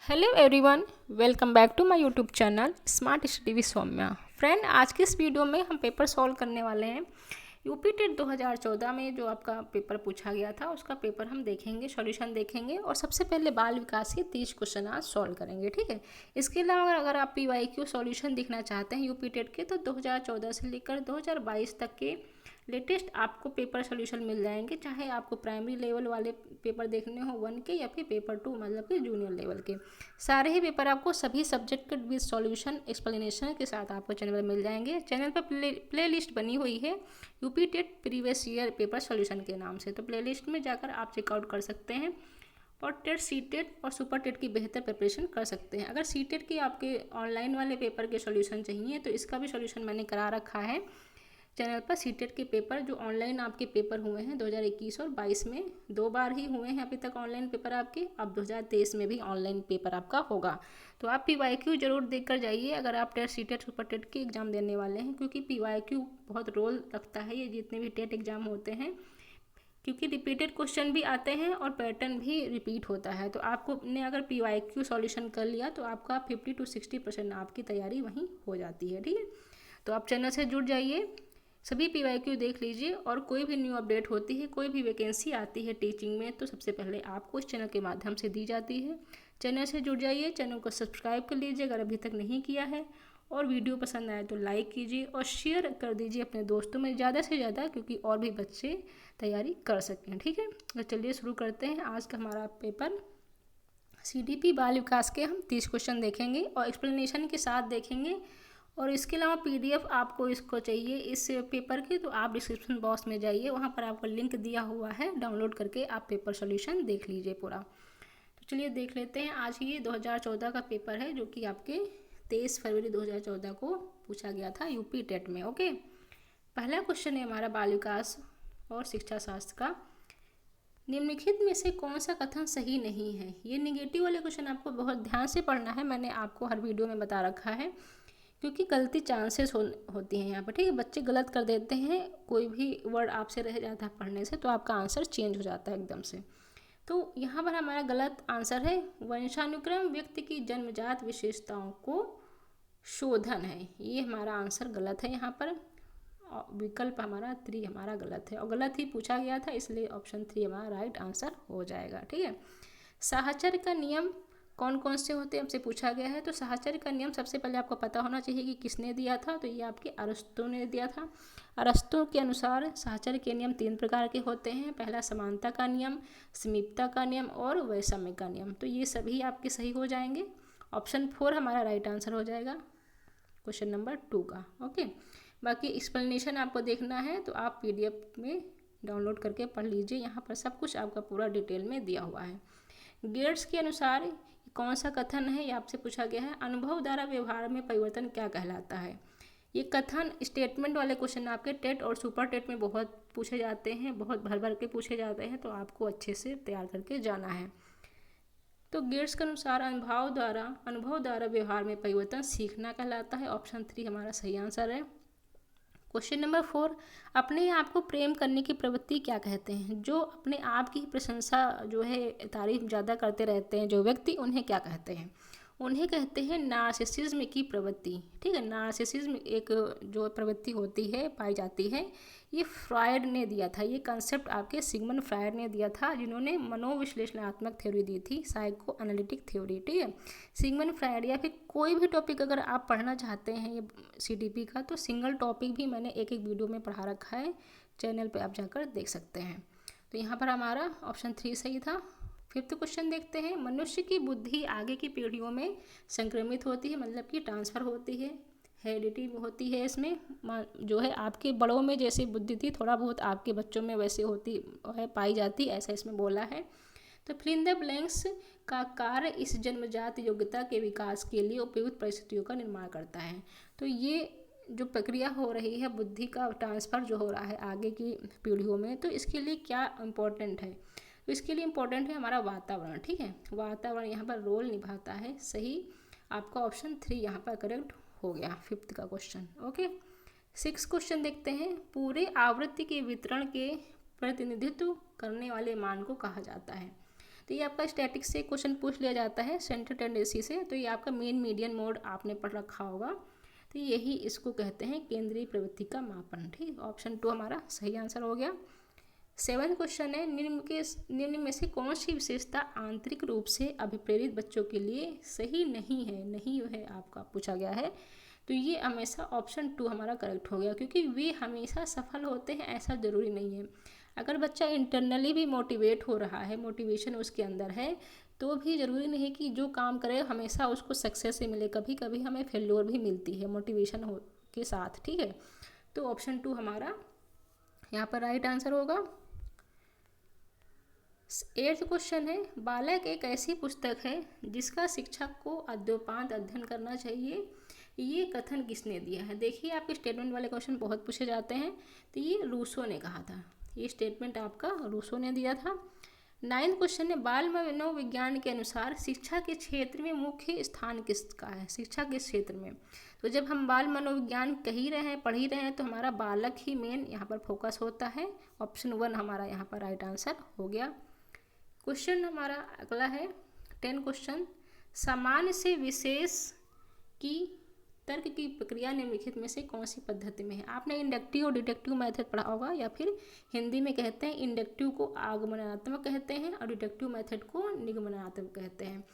Hello everyone, welcome back to my YouTube channel smart study with Saumya. Friend, आज की इस video में हम पेपर सॉल्व करने वाले हैं। यूपी टेट 2014 में जो आपका पेपर पूछा गया था उसका पेपर हम देखेंगे, सॉल्यूशन देखेंगे और सबसे पहले बाल विकास के 30 क्वेश्चन आज सॉल्व करेंगे। ठीक है। इसके अलावा अगर आप PYQ सॉल्यूशन देखना चाहते हैं यूपी टेट के तो 2014 से लेकर 2022 तक के लेटेस्ट आपको पेपर सोल्यूशन मिल जाएंगे। चाहे आपको प्राइमरी लेवल वाले पेपर देखने हो 1 के या फिर पेपर 2 मतलब कि जूनियर लेवल के, सारे ही पेपर आपको सभी सब्जेक्ट के विद सॉल्यूशन एक्सप्लेनेशन के साथ आपको चैनल पर मिल जाएंगे। चैनल पर प्ले लिस्ट बनी हुई है UP TET previous year paper solution के नाम से, तो प्ले लिस्ट में जाकर आप चेकआउट कर सकते हैं और टेट सी टेट और सुपर टेट की बेहतर प्रिपरेशन कर सकते हैं। अगर सी टेट के आपके ऑनलाइन वाले पेपर के सॉल्यूशन चाहिए तो इसका भी सॉल्यूशन मैंने करा रखा है चैनल पर। सी टेट के पेपर जो ऑनलाइन आपके पेपर हुए हैं 2021 और 22 में, 2 बार ही हुए हैं अभी तक ऑनलाइन पेपर आपके। अब 2023 में भी ऑनलाइन पेपर आपका होगा, तो आप PYQ जरूर देख कर जाइए अगर आप TET C TET super TET की एग्ज़ाम देने वाले हैं, क्योंकि PYQ बहुत रोल रखता है ये जितने भी टेट एग्ज़ाम होते हैं, क्योंकि रिपीटेड क्वेश्चन भी आते हैं और पैटर्न भी रिपीट होता है। तो आपको ने अगर PYQ सॉल्यूशन कर लिया तो आपका 50 से 60% आपकी तैयारी वहीं हो जाती है। ठीक है, तो आप चैनल से जुड़ जाइए, सभी PYQ देख लीजिए और कोई भी न्यू अपडेट होती है, कोई भी वैकेंसी आती है टीचिंग में तो सबसे पहले आपको इस चैनल के माध्यम से दी जाती है। चैनल से जुड़ जाइए, चैनल को सब्सक्राइब कर लीजिए अगर अभी तक नहीं किया है, और वीडियो पसंद आए तो लाइक कीजिए और शेयर कर दीजिए अपने दोस्तों में ज़्यादा से ज़्यादा, क्योंकि और भी बच्चे तैयारी कर सकें। ठीक है, तो चलिए शुरू करते हैं आज का हमारा पेपर। CDP बाल विकास के हम 30 क्वेश्चन देखेंगे और एक्सप्लेनेशन के साथ देखेंगे। और इसके अलावा PDF आपको इसको चाहिए इस पेपर की तो आप डिस्क्रिप्शन बॉक्स में जाइए, वहाँ पर आपको लिंक दिया हुआ है, डाउनलोड करके आप पेपर सोल्यूशन देख लीजिए पूरा। तो चलिए देख लेते हैं। आज ये 2014 का पेपर है जो कि आपके 23 फरवरी 2014 को पूछा गया था यूपी टेट में। ओके, पहला क्वेश्चन है हमारा बाल विकास और शिक्षा शास्त्र का। निम्नलिखित में से कौन सा कथन सही नहीं है? ये निगेटिव वाले क्वेश्चन आपको बहुत ध्यान से पढ़ना है, मैंने आपको हर वीडियो में बता रखा है, क्योंकि गलती चांसेस होती हैं यहाँ पर। ठीक है, बच्चे गलत कर देते हैं, कोई भी वर्ड आपसे रह जाता है पढ़ने से तो आपका आंसर चेंज हो जाता है एकदम से। तो यहाँ पर हमारा गलत आंसर है वंशानुक्रम व्यक्ति की जन्मजात विशेषताओं को शोधन है, ये हमारा आंसर गलत है। यहाँ पर विकल्प हमारा 3 हमारा गलत है और गलत ही पूछा गया था, इसलिए ऑप्शन 3 हमारा राइट आंसर हो जाएगा। ठीक है, साहचर्य का नियम कौन कौन से होते हैं हमसे पूछा गया है। तो साहचर्य का नियम सबसे पहले आपको पता होना चाहिए कि किसने दिया था, तो ये आपके अरस्तु ने दिया था। अरस्तु के अनुसार साहचर्य के नियम 3 प्रकार के होते हैं, पहला समानता का नियम, समीपता का नियम और वैषम्य का नियम। तो ये सभी आपके सही हो जाएंगे, ऑप्शन 4 हमारा राइट आंसर हो जाएगा क्वेश्चन नंबर 2 का। ओके, बाकी एक्सप्लेनेशन आपको देखना है तो आप PDF में डाउनलोड करके पढ़ लीजिए, यहाँ पर सब कुछ आपका पूरा डिटेल में दिया हुआ है। गेट्स के अनुसार कौन सा कथन है, ये आपसे पूछा गया है। अनुभव द्वारा व्यवहार में परिवर्तन क्या कहलाता है? ये कथन स्टेटमेंट वाले क्वेश्चन आपके टेट और सुपर टेट में बहुत पूछे जाते हैं, बहुत भर भर के पूछे जाते हैं, तो आपको अच्छे से तैयार करके जाना है। तो गेट्स के अनुसार अनुभव द्वारा व्यवहार में परिवर्तन सीखना कहलाता है, ऑप्शन 3 हमारा सही आंसर है। क्वेश्चन नंबर 4, अपने आप को प्रेम करने की प्रवृत्ति क्या कहते हैं? जो अपने आप की प्रशंसा जो है तारीफ ज़्यादा करते रहते हैं जो व्यक्ति, उन्हें क्या कहते हैं? उन्हें कहते हैं नार्सिसिज्म की प्रवृत्ति। ठीक है, नार्सिसिज्म एक जो प्रवृत्ति होती है पाई जाती है, ये फ्रायड ने दिया था, ये कंसेप्ट आपके सिगमंड फ्रायड ने दिया था, जिन्होंने मनोविश्लेषणात्मक थ्योरी दी थी, साइको एनालिटिक थ्योरी। ठीक है, सिगमंड फ्रायड या फिर कोई भी टॉपिक अगर आप पढ़ना चाहते हैं ये CDP का, तो सिंगल टॉपिक भी मैंने एक वीडियो में पढ़ा रखा है, चैनल पे आप जाकर देख सकते हैं। तो यहाँ पर हमारा ऑप्शन 3 सही था। 5th क्वेश्चन देखते हैं। मनुष्य की बुद्धि आगे की पीढ़ियों में संक्रमित होती है, मतलब कि ट्रांसफ़र होती है, हेरिडिटी होती है। इसमें जो है आपके बड़ों में जैसे बुद्धि थी, थोड़ा बहुत आपके बच्चों में वैसे होती है, पाई जाती, ऐसा इसमें बोला है। तो फिल इन द ब्लैंक्स का कार्य इस जन्मजात योग्यता के विकास के लिए उपयुक्त परिस्थितियों का निर्माण करता है। तो ये जो प्रक्रिया हो रही है बुद्धि का ट्रांसफ़र जो हो रहा है आगे की पीढ़ियों में, तो इसके लिए क्या इम्पोर्टेंट है? तो इसके लिए इम्पोर्टेंट है हमारा वातावरण। ठीक है, वातावरण यहाँ पर रोल निभाता है। सही, आपका ऑप्शन 3 यहाँ पर करेक्ट हो गया 5th का क्वेश्चन। ओके, 6th क्वेश्चन देखते हैं। पूरे आवृत्ति के वितरण के प्रतिनिधित्व करने वाले मान को कहा जाता है। तो ये आपका स्टैटिक्स से क्वेश्चन पूछ लिया जाता है, सेंटर टेंडेंसी से। तो ये आपका मेन मीडियन मोड आपने पढ़ रखा होगा। तो यही इसको कहते हैं केंद्रीय प्रवृत्ति का मापन। ठीक, ऑप्शन 2 हमारा सही आंसर हो गया। 7 क्वेश्चन है, निम्न में से कौन सी विशेषता आंतरिक रूप से अभिप्रेरित बच्चों के लिए सही नहीं है आपका पूछा गया है। तो ये हमेशा ऑप्शन 2 हमारा करेक्ट हो गया, क्योंकि वे हमेशा सफल होते हैं ऐसा ज़रूरी नहीं है। अगर बच्चा इंटरनली भी मोटिवेट हो रहा है, मोटिवेशन उसके अंदर है, तो भी ज़रूरी नहीं कि जो काम करे हमेशा उसको सक्सेस ही मिले। कभी कभी हमें फेल्योर भी मिलती है मोटिवेशन हो के साथ। ठीक है, तो ऑप्शन 2 हमारा यहाँ पर राइट आंसर होगा। 8th क्वेश्चन है, बालक एक ऐसी पुस्तक है जिसका शिक्षक को अद्योपांत अध्ययन करना चाहिए, ये कथन किसने दिया है। देखिए आपके स्टेटमेंट वाले क्वेश्चन बहुत पूछे जाते हैं। तो ये रूसो ने कहा था, ये स्टेटमेंट आपका रूसो ने दिया था। 9th क्वेश्चन है, बाल मनोविज्ञान के अनुसार शिक्षा के क्षेत्र में मुख्य स्थान किसका है। शिक्षा के क्षेत्र में, तो जब हम बाल मनोविज्ञान कह ही रहे हैं, पढ़ ही रहे हैं, तो हमारा बालक ही मेन यहाँ पर फोकस होता है। ऑप्शन 1 हमारा यहाँ पर राइट आंसर हो गया। क्वेश्चन हमारा अगला है 10 क्वेश्चन, सामान्य से विशेष की तर्क की प्रक्रिया निम्नलिखित में से कौन सी पद्धति में है। आपने इंडक्टिव और डिडक्टिव मेथड पढ़ा होगा, या फिर हिंदी में कहते हैं इंडक्टिव को आगमनात्मक कहते हैं और डिडक्टिव मेथड को निगमनात्मक कहते हैं।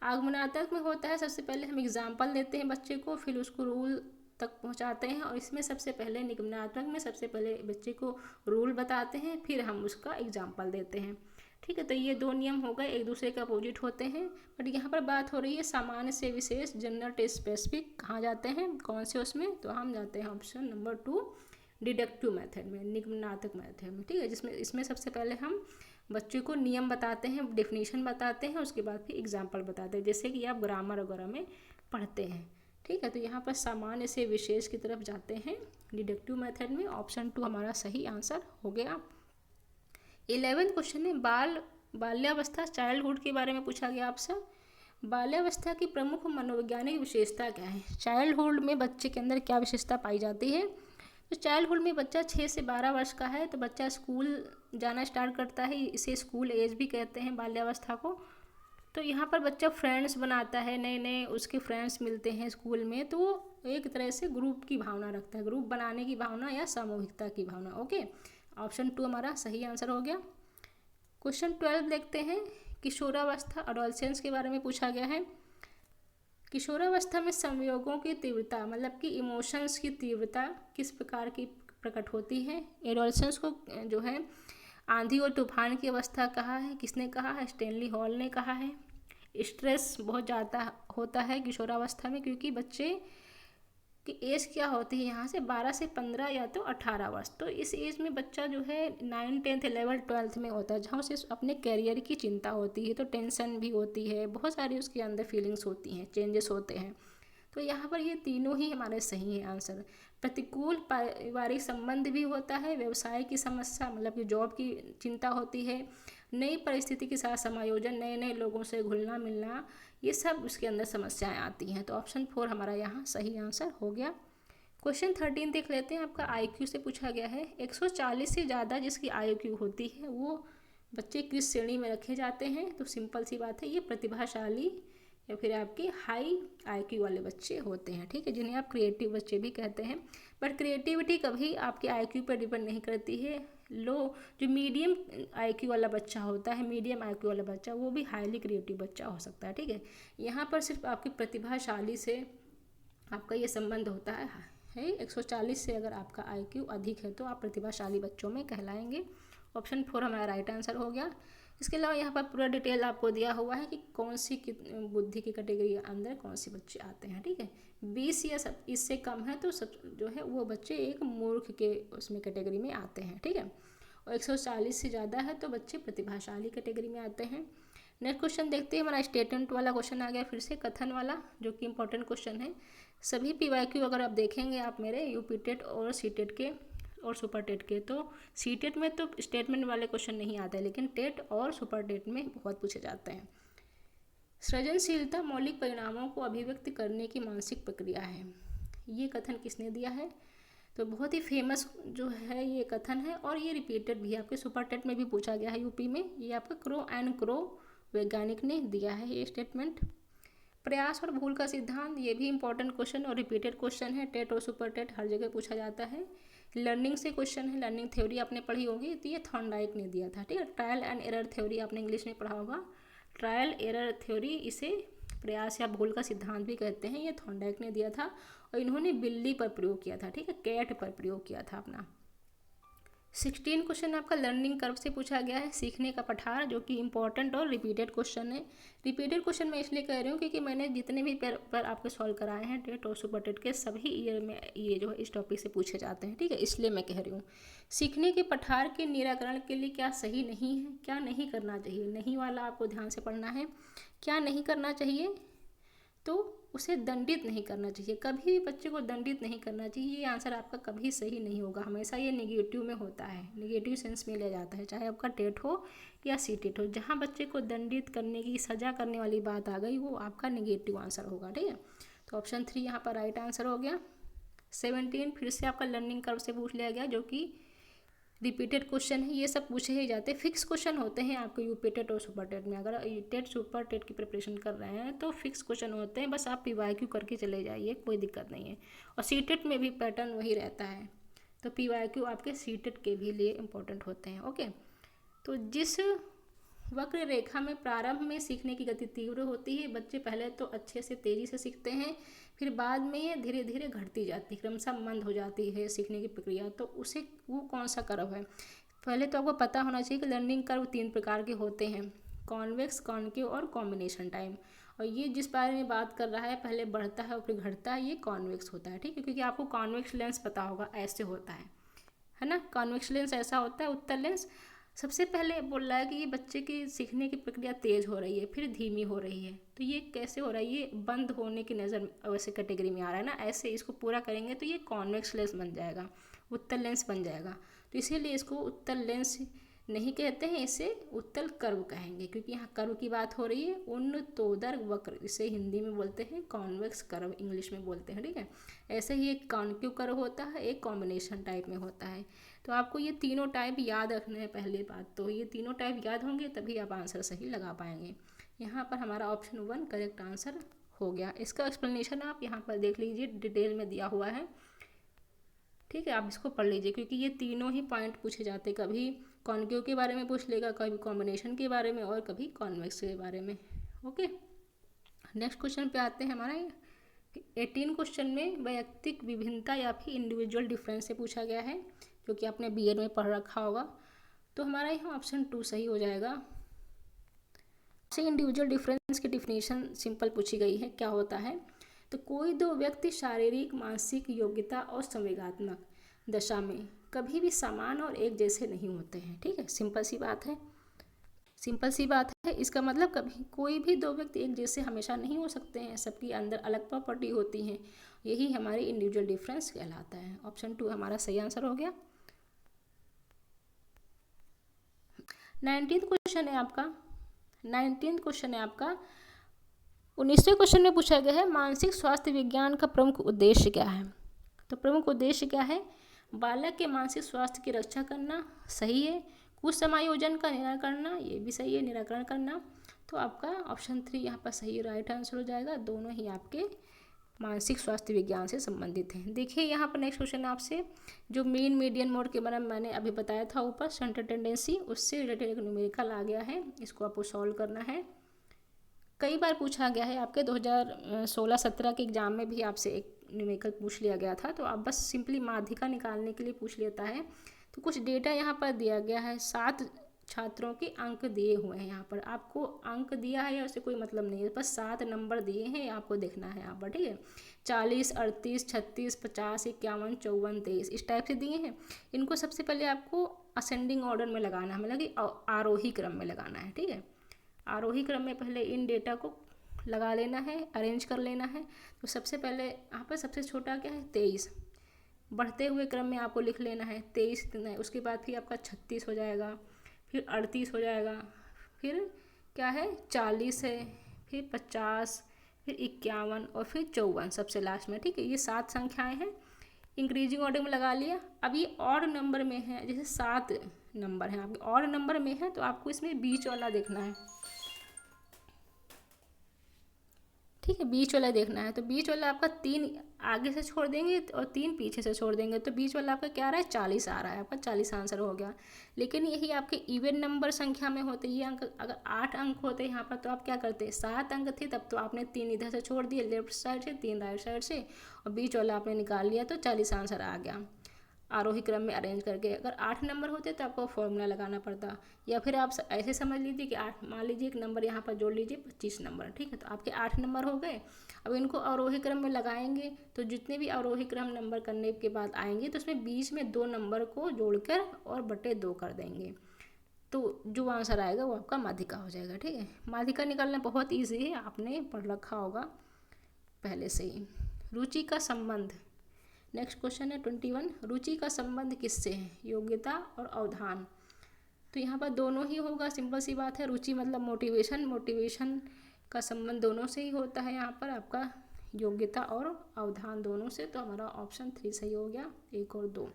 आगमनात्मक में होता है सबसे पहले हम एग्जाम्पल देते हैं बच्चे को, फिर उसको रूल तक पहुंचाते हैं, और इसमें सबसे पहले निगमनात्मक में सबसे पहले बच्चे को रूल बताते हैं, फिर हम उसका एग्जाम्पल देते हैं। ठीक है, तो ये 2 नियम हो गए, एक दूसरे के अपोजिट होते हैं। बट यहाँ पर बात हो रही है सामान्य से विशेष, जनरल टू स्पेसिफिक कहाँ जाते हैं, कौन से उसमें, तो हम जाते हैं ऑप्शन नंबर 2 डिडक्टिव मेथड में, निगमनात्मक मेथड में। ठीक है, जिसमें इसमें सबसे पहले हम बच्चे को नियम बताते हैं, डेफिनेशन बताते हैं, उसके बाद फिर एग्जाम्पल बताते हैं, जैसे कि आप ग्रामर वगैरह में पढ़ते हैं। ठीक है, तो यहाँ पर सामान्य से विशेष की तरफ जाते हैं डिडक्टिव मेथड में। ऑप्शन 2 हमारा सही आंसर हो गया। 11th क्वेश्चन है, बाल्यावस्था चाइल्डहुड के बारे में पूछा गया आपसे। बाल्यावस्था की प्रमुख मनोवैज्ञानिक विशेषता क्या है। चाइल्डहुड में बच्चे के अंदर क्या विशेषता पाई जाती है। तो चाइल्डहुड में बच्चा 6 से 12 वर्ष का है, तो बच्चा स्कूल जाना स्टार्ट करता है, इसे स्कूल एज भी कहते हैं बाल्यावस्था को। तो यहाँ पर बच्चा फ्रेंड्स बनाता है, नए नए उसके फ्रेंड्स मिलते हैं स्कूल में, तो वो एक तरह से ग्रुप की भावना रखता है, ग्रुप बनाने की भावना या सामूहिकता की भावना। ओके, ऑप्शन 2 हमारा सही आंसर हो गया। क्वेश्चन 12 देखते हैं, किशोरावस्था एडोलसेंस के बारे में पूछा गया है। किशोरावस्था में संयोगों की तीव्रता, मतलब कि इमोशंस की तीव्रता किस प्रकार की प्रकट होती है। एडोलसेंस को जो है आंधी और तूफान की अवस्था कहा है, किसने कहा है, स्टैनली हॉल ने कहा है। स्ट्रेस बहुत ज़्यादा होता है किशोरावस्था में, क्योंकि बच्चे कि एज क्या होती है यहाँ से 12 से 15 या तो 18 वर्ष। तो इस एज में बच्चा जो है 9, 10th, 11th, 12th में होता है, जहाँ उसे अपने कैरियर की चिंता होती है, तो टेंशन भी होती है, बहुत सारी उसके अंदर फीलिंग्स होती हैं, चेंजेस होते हैं। तो यहाँ पर ये तीनों ही हमारे सही हैं आंसर। प्रतिकूल पारिवारिक संबंध भी होता है, व्यवसाय की समस्या मतलब कि जॉब की चिंता होती है, नई परिस्थिति के साथ समायोजन, नए नए लोगों से घुलना मिलना, ये सब उसके अंदर समस्याएं आती हैं। तो ऑप्शन 4 हमारा यहाँ सही आंसर हो गया। क्वेश्चन 13 देख लेते हैं, आपका IQ से पूछा गया है। 140 से ज़्यादा जिसकी IQ होती है वो बच्चे किस श्रेणी में रखे जाते हैं। तो सिंपल सी बात है, ये प्रतिभाशाली या फिर आपके हाई IQ वाले बच्चे होते हैं। ठीक है, जिन्हें आप क्रिएटिव बच्चे भी कहते हैं। बट क्रिएटिविटी कभी आपके IQ पर डिपेंड नहीं करती है। जो मीडियम IQ वाला बच्चा होता है, मीडियम IQ वाला बच्चा, वो भी हाईली क्रिएटिव बच्चा हो सकता है। ठीक है, यहाँ पर सिर्फ आपकी प्रतिभाशाली से आपका ये संबंध होता है 140 से अगर आपका IQ अधिक है तो आप प्रतिभाशाली बच्चों में कहलाएंगे। ऑप्शन 4 हमारा राइट आंसर हो गया। इसके अलावा यहाँ पर पूरा डिटेल आपको दिया हुआ है कि कौन सी बुद्धि की कैटेगरी के अंदर कौन से बच्चे आते हैं। ठीक है, 20 या इससे कम है तो सब जो है वो बच्चे एक मूर्ख के उसमें कैटेगरी में आते हैं। ठीक है, और 140 से ज़्यादा है तो बच्चे प्रतिभाशाली कैटेगरी में आते हैं। नेक्स्ट क्वेश्चन देखते हैं, हमारा स्टेटमेंट वाला क्वेश्चन आ गया फिर से, कथन वाला, जो कि इंपॉर्टेंट क्वेश्चन है। सभी PYQ अगर आप देखेंगे आप मेरे UP टेट और CTET के और सुपर टेट के, तो CTET में तो स्टेटमेंट वाले क्वेश्चन नहीं आते, लेकिन टेट और सुपर टेट में बहुत पूछे जाते हैं। सृजनशीलता मौलिक परिणामों को अभिव्यक्त करने की मानसिक प्रक्रिया है, ये कथन किसने दिया है। तो बहुत ही फेमस जो है ये कथन है, और ये रिपीटेड भी आपके सुपर टेट में भी पूछा गया है UP में। ये आपका क्रो एंड क्रो वैज्ञानिक ने दिया है ये स्टेटमेंट। प्रयास और भूल का सिद्धांत, ये भी इंपॉर्टेंट क्वेश्चन और रिपीटेड क्वेश्चन है, टेट और सुपर टेट हर जगह पूछा जाता है। लर्निंग से क्वेश्चन है, लर्निंग थ्योरी आपने पढ़ी होगी, तो ये थॉर्नडाइक ने दिया था, ठीक है। ट्रायल एंड एरर थ्योरी आपने इंग्लिश में पढ़ा होगा, ट्रायल एरर थ्योरी, इसे प्रयास या भूल का सिद्धांत भी कहते हैं, ये थॉर्नडाइक ने दिया था और इन्होंने बिल्ली पर प्रयोग किया था, ठीक है, कैट पर प्रयोग किया था अपना। 16 क्वेश्चन आपका लर्निंग कर्व से पूछा गया है, सीखने का पठार, जो कि इंपॉर्टेंट और रिपीटेड क्वेश्चन है। रिपीटेड क्वेश्चन मैं इसलिए कह रही हूँ क्योंकि मैंने जितने भी पेपर आपके सॉल्व कराए हैं टेट और सुपर टेट के, सभी ईयर में ये जो है इस टॉपिक से पूछे जाते हैं, ठीक है, इसलिए मैं कह रही हूँ। सीखने के पठार के निराकरण के लिए क्या सही नहीं है, क्या नहीं करना चाहिए, नहीं वाला आपको ध्यान से पढ़ना है। क्या नहीं करना चाहिए, तो उसे दंडित नहीं करना चाहिए, कभी भी बच्चे को दंडित नहीं करना चाहिए। ये आंसर आपका कभी सही नहीं होगा, हमेशा ये नेगेटिव में होता है, नेगेटिव सेंस में लिया जाता है, चाहे आपका टेट हो या सी टेट हो। जहाँ बच्चे को दंडित करने की, सजा करने वाली बात आ गई, वो आपका नेगेटिव आंसर होगा, ठीक है। तो ऑप्शन 3 यहाँ पर राइट आंसर हो गया। 17 फिर से आपका लर्निंग कर्व से पूछ लिया गया, जो कि रिपीटेड क्वेश्चन है, ये सब पूछे ही जाते हैं, फिक्स क्वेश्चन होते हैं आपके यूपी टेट और सुपर टेट में। अगर टेट सुपर टेट की प्रिपरेशन कर रहे हैं तो फिक्स क्वेश्चन होते हैं, बस आप पीवाईक्यू करके चले जाइए, कोई दिक्कत नहीं है। और सी टेट में भी पैटर्न वही रहता है, तो पीवाईक्यू आपके सी टेट के भी लिए इम्पोर्टेंट होते हैं, ओके। तो जिस वक्र रेखा में प्रारंभ में सीखने की गति तीव्र होती है, बच्चे पहले तो अच्छे से तेज़ी से सीखते हैं, फिर बाद में ये धीरे धीरे घटती जाती है, क्रमशः मंद हो जाती है सीखने की प्रक्रिया, तो उसे वो कौन सा कर्व है। पहले तो आपको पता होना चाहिए कि लर्निंग कर्व 3 प्रकार के होते हैं, कॉन्वेक्स, कॉन्केव और कॉम्बिनेशन टाइम। और ये जिस बारे में बात कर रहा है, पहले बढ़ता है और फिर घटता है, ये कॉन्वेक्स होता है, ठीक है, क्योंकि आपको कॉन्वेक्स लेंस पता होगा, ऐसे होता है ना। कॉन्वेक्स लेंस ऐसा होता है, उत्तल लेंस। सबसे पहले बोल रहा है कि ये बच्चे की सीखने की प्रक्रिया तेज़ हो रही है, फिर धीमी हो रही है, तो ये कैसे हो रहा है, ये बंद होने की नज़र वैसे कैटेगरी में आ रहा है ना, ऐसे इसको पूरा करेंगे तो ये कॉन्वेक्स लेंस बन जाएगा, उत्तल लेंस बन जाएगा। तो इसीलिए इसको उत्तल लेंस नहीं कहते हैं, इसे उत्तल कर्व कहेंगे, क्योंकि यहाँ कर्व की बात हो रही है। उन्नतोदर वक्र, इसे हिंदी में बोलते हैं कॉन्वेक्स कर्व, इंग्लिश में बोलते हैं, ठीक है। ऐसे ही एक कॉन्केव कर्व होता है, एक कॉम्बिनेशन टाइप में होता है। तो आपको ये तीनों टाइप याद रखने हैं, पहली बात तो ये तीनों टाइप याद होंगे तभी आप आंसर सही लगा पाएंगे। यहाँ पर हमारा ऑप्शन 1 करेक्ट आंसर हो गया। इसका एक्सप्लेनेशन आप यहाँ पर देख लीजिए, डिटेल में दिया हुआ है, ठीक है, आप इसको पढ़ लीजिए, क्योंकि ये तीनों ही पॉइंट पूछे जाते, कभी कॉन्केव के बारे में पूछ लेगा, कभी कॉम्बिनेशन के बारे में और कभी कॉन्वेक्स के बारे में, ओके। नेक्स्ट क्वेश्चन पे आते हैं हमारा 18 क्वेश्चन में वैयक्तिक विभिन्नता या फिर इंडिविजुअल डिफरेंस से पूछा गया है, जो कि आपने बीएड में पढ़ रखा होगा। तो हमारा यहाँ ऑप्शन 2 सही हो जाएगा। से इंडिविजुअल डिफरेंस की डिफिनेशन सिंपल पूछी गई है, क्या होता है, तो कोई दो व्यक्ति शारीरिक, मानसिक, योग्यता और संवेगात्मक दशा में कभी भी समान और एक जैसे नहीं होते हैं, ठीक है, सिंपल सी बात है, सिंपल सी बात है। इसका मतलब कभी कोई भी दो व्यक्ति एक जैसे हमेशा नहीं हो सकते हैं, सबकी अंदर अलग प्रॉपर्टी होती हैं, यही हमारी इंडिविजुअल डिफरेंस कहलाता है। ऑप्शन 2 हमारा सही आंसर हो गया। 19th क्वेश्चन है आपका, 19th क्वेश्चन है आपका 19वें क्वेश्चन में पूछा गया है मानसिक स्वास्थ्य विज्ञान का प्रमुख उद्देश्य क्या है। तो प्रमुख उद्देश्य क्या है, बालक के मानसिक स्वास्थ्य की रक्षा करना, सही है। कुछ समायोजन का निराकरण करना, ये भी सही है, निराकरण करना। तो आपका ऑप्शन 3 यहाँ पर सही राइट आंसर हो जाएगा, दोनों ही आपके मानसिक स्वास्थ्य विज्ञान से संबंधित हैं। देखिए यहाँ पर नेक्स्ट क्वेश्चन आपसे जो मीन मीडियन मोड के बारे में मैंने अभी बताया था ऊपर, सेंट्रल टेंडेंसी, उससे रिलेटेड एक न्यूमेरिकल आ गया है, इसको आपको सॉल्व करना है। कई बार पूछा गया है, आपके 2016-17 के एग्ज़ाम में भी आपसे एक न्यूमेरिकल पूछ लिया गया था, तो आप बस सिंपली माध्यिका निकालने के लिए पूछ लेता है। तो कुछ डेटा यहाँ पर दिया गया है, 7 छात्रों के अंक दिए हुए हैं, यहाँ पर आपको अंक दिया है या उससे कोई मतलब नहीं है, बस 7 नंबर दिए हैं, आपको देखना है यहाँ पर, ठीक है। 40, 38, 36, 50, 51, 54, 23 इस टाइप से दिए हैं। इनको सबसे पहले आपको असेंडिंग ऑर्डर में लगाना है, मतलब कि आरोही क्रम में लगाना है, ठीक है। आरोही क्रम में पहले इन डेटा को लगा लेना है, अरेंज कर लेना है। तो सबसे पहले यहाँ पर सबसे छोटा क्या है 23, बढ़ते हुए क्रम में आपको लिख लेना है 23, उसके बाद फिर आपका 36 हो जाएगा, फिर 38 हो जाएगा, फिर क्या है 40 है, फिर 50, फिर 51 और फिर 54 सबसे लास्ट में, ठीक है। ये 7 संख्याएँ हैं, इंक्रीजिंग ऑर्डर में लगा लिया। अब ये ऑड नंबर में है, जैसे 7 नंबर हैं आपके ऑड नंबर में है, तो आपको इसमें बीच वाला देखना है, ठीक है, बीच वाला देखना है। तो बीच वाला आपका 3 आगे से छोड़ देंगे और 3 पीछे से छोड़ देंगे, तो बीच वाला आपका क्या आ रहा है, 40 आ रहा है, आपका 40 आंसर हो गया। लेकिन यही आपके इवन नंबर संख्या में होते ये अंक, अगर 8 अंक होते यहाँ पर तो आप क्या करते, 7 अंक थे तब तो आपने 3 इधर से छोड़ दिए लेफ्ट साइड से, 3 राइट साइड से, और बीच वाला आपने निकाल लिया तो 40 आंसर आ गया आरोही क्रम में अरेंज करके। अगर 8 नंबर होते तो आपको फॉर्मूला लगाना पड़ता, या फिर आप ऐसे समझ लीजिए कि 8, मान लीजिए एक नंबर यहाँ पर जोड़ लीजिए 25 नंबर, ठीक है, तो आपके 8 नंबर हो गए। अब इनको अवरोही क्रम में लगाएंगे तो जितने भी अवरोही क्रम नंबर करने के बाद आएंगे तो उसमें बीच में 2 नंबर को जोड़कर और बटे 2 कर देंगे, तो जो आंसर आएगा वो आपका माध्यिका हो जाएगा। ठीक है, माध्यिका निकालना बहुत ईजी है, आपने पढ़ रखा होगा पहले से ही। रुचि का संबंध, नेक्स्ट क्वेश्चन है 21, रुचि का संबंध किससे है, योग्यता और अवधान। तो यहाँ पर दोनों ही होगा, सिंपल सी बात है। रुचि मतलब मोटिवेशन, मोटिवेशन का संबंध दोनों से ही होता है यहाँ पर आपका, योग्यता और अवधान दोनों से। तो हमारा ऑप्शन 3 सही हो गया, 1 और 2।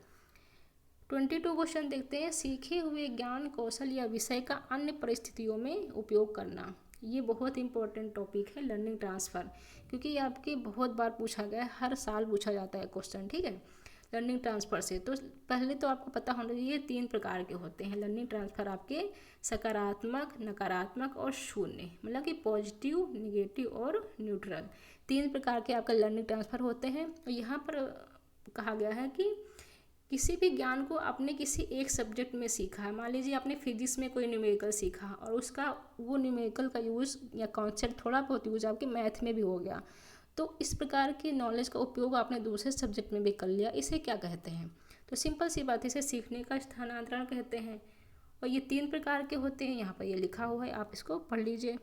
22 क्वेश्चन देखते हैं, सीखे हुए ज्ञान कौशल या विषय का अन्य परिस्थितियों में उपयोग करना। ये बहुत इंपॉर्टेंट टॉपिक है, लर्निंग ट्रांसफ़र, क्योंकि ये आपके बहुत बार पूछा गया है, हर साल पूछा जाता है क्वेश्चन। ठीक है, लर्निंग ट्रांसफ़र से तो पहले तो आपको पता होना चाहिए 3 प्रकार के होते हैं लर्निंग ट्रांसफ़र आपके, सकारात्मक, नकारात्मक और शून्य, मतलब कि पॉजिटिव, निगेटिव और न्यूट्रल। 3 प्रकार के आपका लर्निंग ट्रांसफ़र होते हैं। और यहाँ पर कहा गया है कि किसी भी ज्ञान को आपने किसी एक सब्जेक्ट में सीखा है, मान लीजिए आपने फिजिक्स में कोई न्यूमेरिकल सीखा और उसका वो न्यूमेरिकल का यूज़ या कॉन्सेप्ट थोड़ा बहुत यूज आपके मैथ में भी हो गया, तो इस प्रकार की नॉलेज का उपयोग आपने दूसरे सब्जेक्ट में भी कर लिया, इसे क्या कहते हैं। तो सिंपल सी बात, इसे सीखने का स्थानांतरण कहते हैं। और ये 3 प्रकार के होते हैं, यहाँ पर ये लिखा हुआ है, आप इसको पढ़ लीजिए।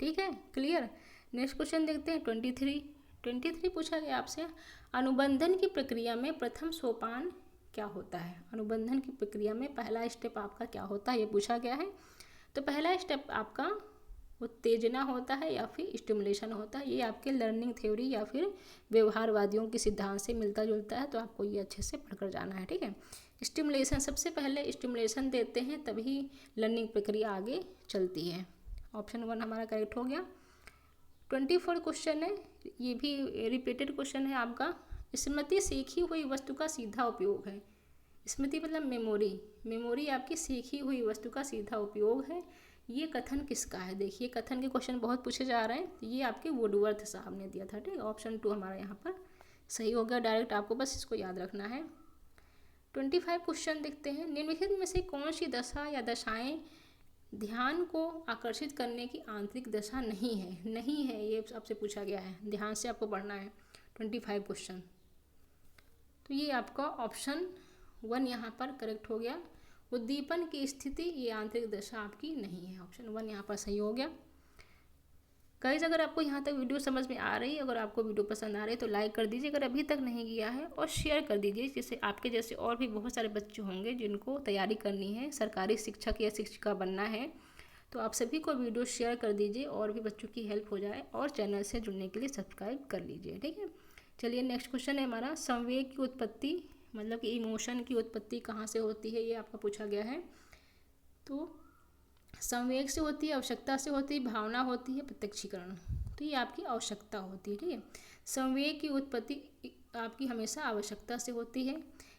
ठीक है, क्लियर। नेक्स्ट क्वेश्चन देखते हैं 23 पूछा गया आपसे, अनुबंधन की प्रक्रिया में प्रथम सोपान क्या होता है। अनुबंधन की प्रक्रिया में पहला स्टेप आपका क्या होता है, ये पूछा गया है। तो पहला स्टेप आपका उत्तेजना होता है या फिर स्टिमुलेशन होता है। ये आपके लर्निंग थ्योरी या फिर व्यवहारवादियों के सिद्धांत से मिलता जुलता है, तो आपको ये अच्छे से पढ़कर जाना है। ठीक है, स्टिमुलेशन, सबसे पहले स्टिमुलेशन देते हैं तभी लर्निंग प्रक्रिया आगे चलती है। ऑप्शन 1 हमारा करेक्ट हो गया। 24 क्वेश्चन है, ये भी रिपीटेड क्वेश्चन है आपका, स्मृति सीखी हुई वस्तु का सीधा उपयोग है। स्मृति मतलब मेमोरी, मेमोरी आपकी सीखी हुई वस्तु का सीधा उपयोग है। ये कथन किसका है, देखिए कथन के क्वेश्चन बहुत पूछे जा रहे हैं, ये आपके वुडवर्थ साहब ने दिया था। ठीक है, ऑप्शन 2 हमारा यहाँ पर सही हो गया, डायरेक्ट आपको बस इसको याद रखना है। 25 क्वेश्चन देखते हैं, निम्नलिखित में से कौन सी दशा या दशाएं ध्यान को आकर्षित करने की आंतरिक दशा नहीं है। नहीं है, ये आपसे पूछा गया है, ध्यान से आपको पढ़ना है 25 क्वेश्चन। तो ये आपका ऑप्शन 1 यहाँ पर करेक्ट हो गया, उद्दीपन की स्थिति ये आंतरिक दशा आपकी नहीं है, ऑप्शन 1 यहाँ पर सही हो गया। गाइस, अगर आपको यहाँ तक वीडियो समझ में आ रही है, अगर आपको वीडियो पसंद आ रही है तो लाइक कर दीजिए अगर अभी तक नहीं किया है, और शेयर कर दीजिए, जिससे आपके जैसे और भी बहुत सारे बच्चे होंगे जिनको तैयारी करनी है, सरकारी शिक्षक या शिक्षिका बनना है, तो आप सभी को वीडियो शेयर कर दीजिए और भी बच्चों की हेल्प हो जाए, और चैनल से जुड़ने के लिए सब्सक्राइब कर लीजिए। ठीक है, चलिए नेक्स्ट क्वेश्चन है हमारा, संवेग की उत्पत्ति, मतलब कि इमोशन की उत्पत्ति कहाँ से होती है, ये आपका पूछा गया है। तो संवेग से होती है, आवश्यकता से होती है, भावना होती है, प्रत्यक्षीकरण। तो ये आपकी आवश्यकता होती है। ठीक है, संवेग की उत्पत्ति आपकी हमेशा आवश्यकता से होती है।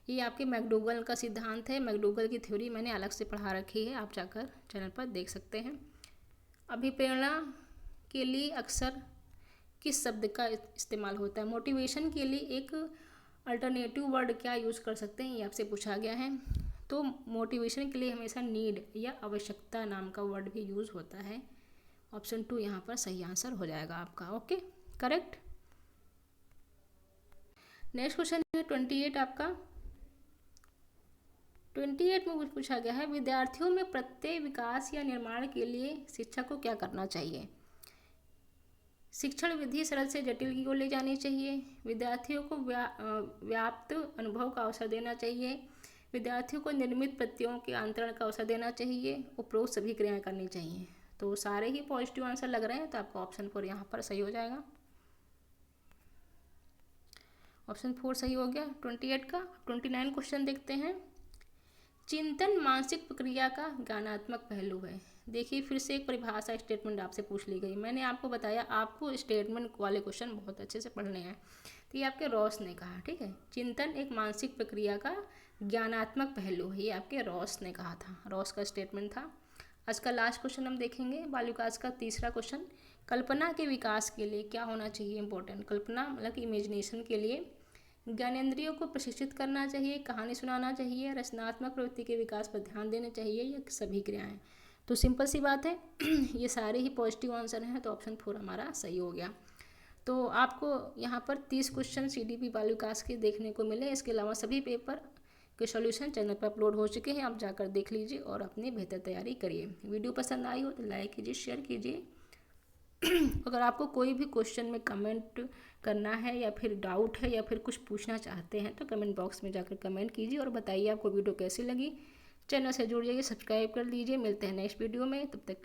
ये आपके मैकडोगल का सिद्धांत है, मैकडोगल की थ्योरी मैंने अलग से पढ़ा रखी है, आप जाकर चैनल पर देख सकते हैं। अभिप्रेरणा के लिए अक्सर किस शब्द का इस्तेमाल होता है, मोटिवेशन के लिए एक अल्टरनेटिव वर्ड क्या यूज़ कर सकते हैं, ये आपसे पूछा गया है। तो मोटिवेशन के लिए हमेशा नीड या आवश्यकता नाम का वर्ड भी यूज़ होता है, ऑप्शन 2 यहाँ पर सही आंसर हो जाएगा आपका। Okay, correct. नेक्स्ट क्वेश्चन है 28 आपका, 28 में पूछा गया है, विद्यार्थियों में प्रत्यय विकास या निर्माण के लिए शिक्षक को क्या करना चाहिए। शिक्षण विधि सरल से जटिल की ओर ले जानी चाहिए, विद्यार्थियों को व्याप्त अनुभव का अवसर देना चाहिए, विद्यार्थियों को निर्मित प्रत्ययों के अंतरण का अवसर देना चाहिए, उपरोक्त सभी क्रियाएं करनी चाहिए। तो सारे ही पॉजिटिव आंसर लग रहे हैं, तो आपका ऑप्शन 4 यहाँ पर सही हो जाएगा, ऑप्शन 4 सही हो गया 28 का। 29 क्वेश्चन देखते हैं, चिंतन मानसिक प्रक्रिया का ज्ञानात्मक पहलू है। देखिए फिर से एक परिभाषा स्टेटमेंट आपसे पूछ ली गई। मैंने आपको बताया आपको स्टेटमेंट वाले क्वेश्चन बहुत अच्छे से पढ़ने हैं। तो ये आपके रॉस ने कहा, ठीक है। चिंतन एक मानसिक प्रक्रिया का ज्ञानात्मक पहलू है, ये आपके रॉस ने कहा था, रॉस का स्टेटमेंट था। आज का लास्ट क्वेश्चन हम देखेंगे बालविकास का तीसरा क्वेश्चन। कल्पना के विकास के लिए क्या होना चाहिए इंपॉर्टेंट। कल्पना मतलब कि इमेजिनेशन के लिए ज्ञानेंद्रियों को प्रशिक्षित करना चाहिए, कहानी सुनाना चाहिए, रचनात्मक प्रवृत्ति के विकास पर ध्यान देना चाहिए, या सभी क्रियाएं। तो सिंपल सी बात है ये सारे ही पॉजिटिव आंसर हैं, तो ऑप्शन 4 हमारा सही हो गया। तो आपको यहाँ पर 30 क्वेश्चन CDP बाल विकास के देखने को मिले। इसके अलावा सभी पेपर के सॉल्यूशन चैनल पर अपलोड हो चुके हैं, आप जाकर देख लीजिए और अपनी बेहतर तैयारी करिए। वीडियो पसंद आई हो तो लाइक कीजिए, शेयर कीजिए। अगर आपको कोई भी क्वेश्चन में कमेंट करना है या फिर डाउट है या फिर कुछ पूछना चाहते हैं तो कमेंट बॉक्स में जाकर कमेंट कीजिए और बताइए आपको वीडियो कैसी लगी। चैनल से जुड़ जाइए, सब्सक्राइब कर लीजिए। मिलते हैं नेक्स्ट वीडियो में, तब तक